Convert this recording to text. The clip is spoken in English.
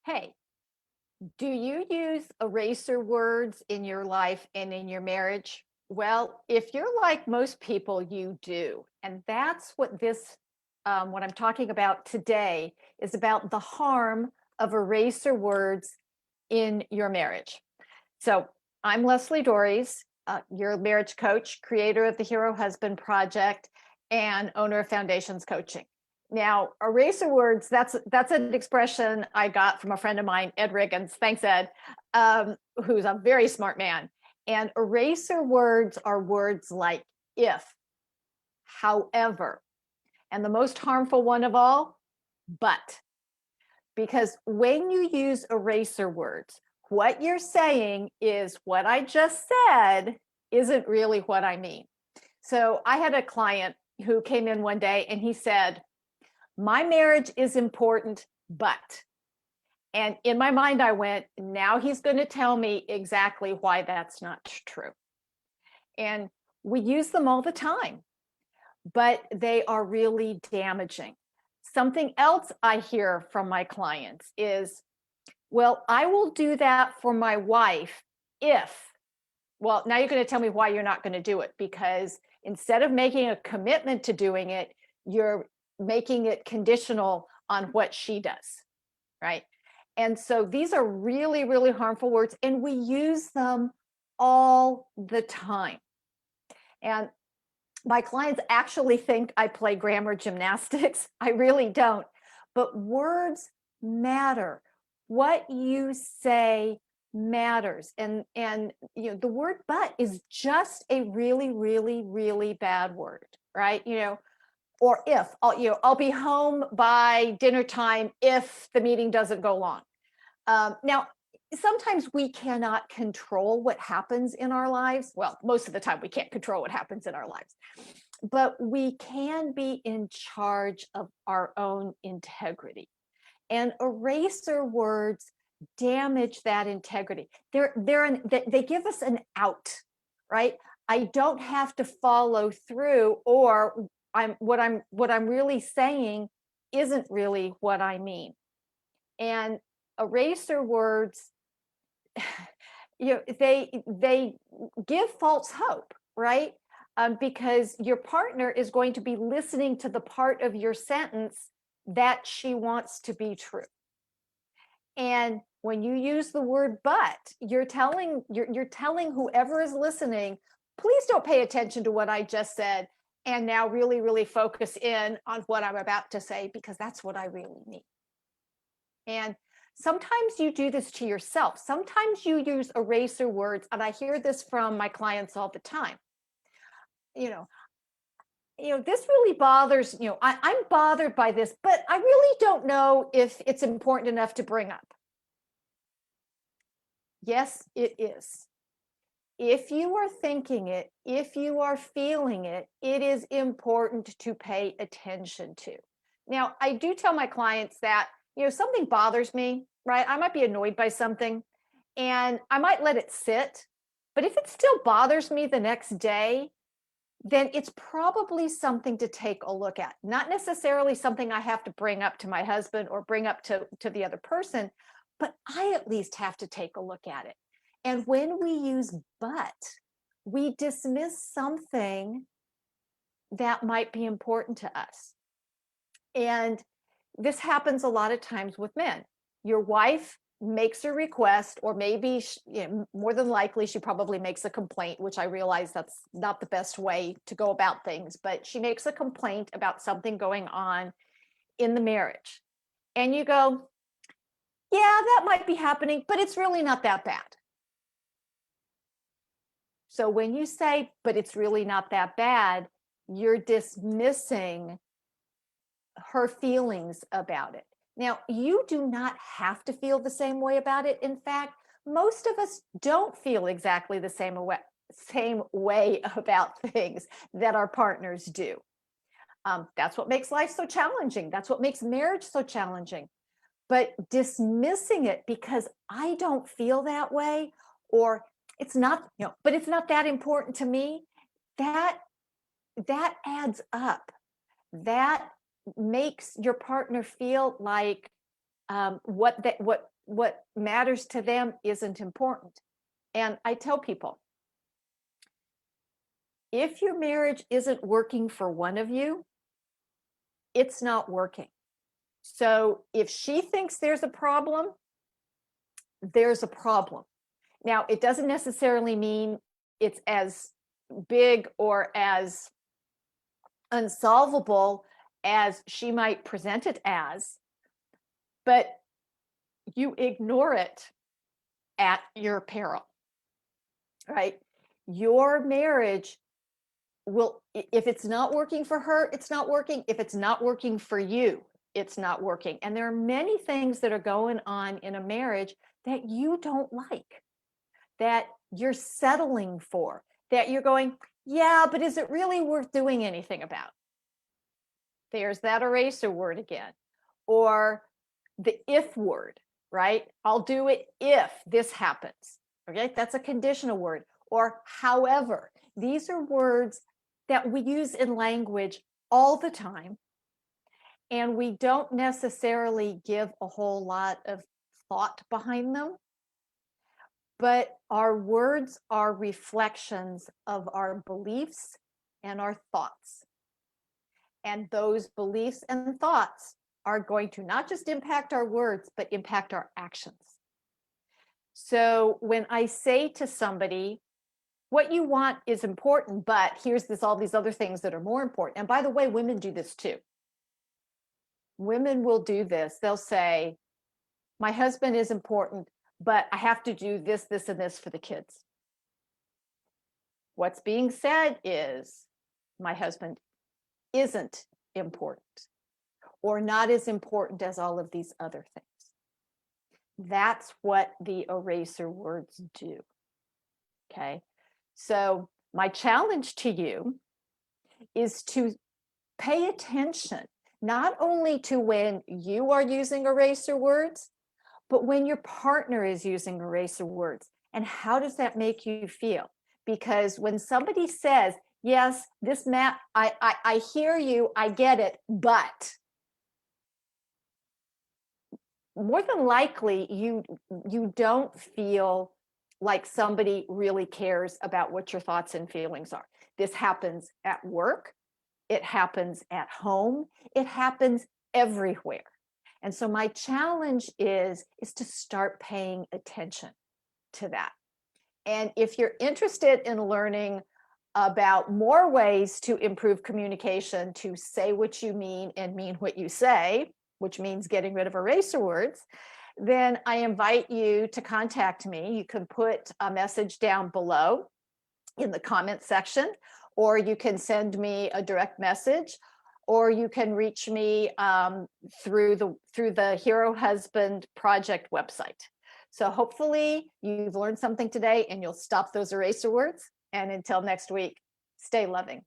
Hey, do you use eraser words in your life and in your marriage? Well, if you're like most people, you do. And that's what I'm talking about today is about the harm of eraser words in your marriage. So I'm Leslie Dories, your marriage coach, creator of the Hero Husband Project, and owner of Foundations Coaching. Now, eraser words, that's an expression I got from a friend of mine, Ed Riggins. Thanks, Ed, who's a very smart man. And eraser words are words like if, however, and the most harmful one of all, but. Because when you use eraser words, what you're saying is what I just said isn't really what I mean. So I had a client who came in one day and he said, my marriage is important, but. And in my mind, I went, now he's going to tell me exactly why that's not true. And we use them all the time, but they are really damaging. Something else I hear from my clients is, well, I will do that for my wife if, well, now you're going to tell me why you're not going to do it, because instead of making a commitment to doing it, you're making it conditional on what she does, right? And so these are really, really harmful words, and we use them all the time. And my clients actually think I play grammar gymnastics. I really don't. But words matter. What you say matters. And you know, the word but is just a really, really, really bad word, right? Or if I'll be home by dinner time if the meeting doesn't go long. Now, sometimes we cannot control what happens in our lives. Well, most of the time we can't control what happens in our lives, but we can be in charge of our own integrity. And eraser words damage that integrity. They give us an out, right? I don't have to follow through, or what I'm really saying isn't really what I mean. And eraser words, they give false hope, right? Because your partner is going to be listening to the part of your sentence that she wants to be true. And when you use the word but, you're telling whoever is listening, please don't pay attention to what I just said, and now really, really focus in on what I'm about to say, because that's what I really mean. And sometimes you do this to yourself. Sometimes you use eraser words, and I hear this from my clients all the time. This really bothers, I'm bothered by this, but I really don't know if it's important enough to bring up. Yes, it is. If you are thinking it, if you are feeling it, it is important to pay attention to. Now, I do tell my clients that, something bothers me, right? I might be annoyed by something and I might let it sit. But if it still bothers me the next day, then it's probably something to take a look at. Not necessarily something I have to bring up to my husband or bring up to the other person, but I at least have to take a look at it. And when we use but, we dismiss something that might be important to us. And this happens a lot of times with men. Your wife makes a request, or maybe more than likely she probably makes a complaint, which I realize that's not the best way to go about things, but she makes a complaint about something going on in the marriage. And you go, yeah, that might be happening, but it's really not that bad. So when you say, but it's really not that bad, you're dismissing her feelings about it. Now, you do not have to feel the same way about it. In fact, most of us don't feel exactly the same way about things that our partners do. That's what makes life so challenging. That's what makes marriage so challenging. But dismissing it because I don't feel that way, or it's not, but it's not that important to me, that adds up. That makes your partner feel like what what matters to them isn't important. And I tell people, if your marriage isn't working for one of you, it's not working. So if she thinks there's a problem, there's a problem. Now, it doesn't necessarily mean it's as big or as unsolvable as she might present it as, but you ignore it at your peril, right? Your marriage will, if it's not working for her, it's not working. If it's not working for you, it's not working. And there are many things that are going on in a marriage that you don't like, that you're settling for, that you're going, yeah, but is it really worth doing anything about? There's that eraser word again. Or the if word, right? I'll do it if this happens. Okay, that's a conditional word. Or however. These are words that we use in language all the time, and we don't necessarily give a whole lot of thought behind them. But our words are reflections of our beliefs and our thoughts. And those beliefs and thoughts are going to not just impact our words, but impact our actions. So when I say to somebody, what you want is important, but here's all these other things that are more important. And by the way, women do this too. Women will do this. They'll say, my husband is important, but I have to do this, this, and this for the kids. What's being said is, my husband isn't important, or not as important as all of these other things. That's what the eraser words do. Okay. So my challenge to you is to pay attention, not only to when you are using eraser words, but when your partner is using eraser words. And how does that make you feel? Because when somebody says, yes, this map, I hear you, I get it, but more than likely you don't feel like somebody really cares about what your thoughts and feelings are. This happens at work, it happens at home, it happens everywhere. And so my challenge is to start paying attention to that. And if you're interested in learning about more ways to improve communication, to say what you mean and mean what you say, which means getting rid of eraser words, then I invite you to contact me. You can put a message down below in the comment section, or you can send me a direct message, or you can reach me through the Hero Husband Project website. So hopefully you've learned something today and you'll stop those eraser words. And until next week, stay loving.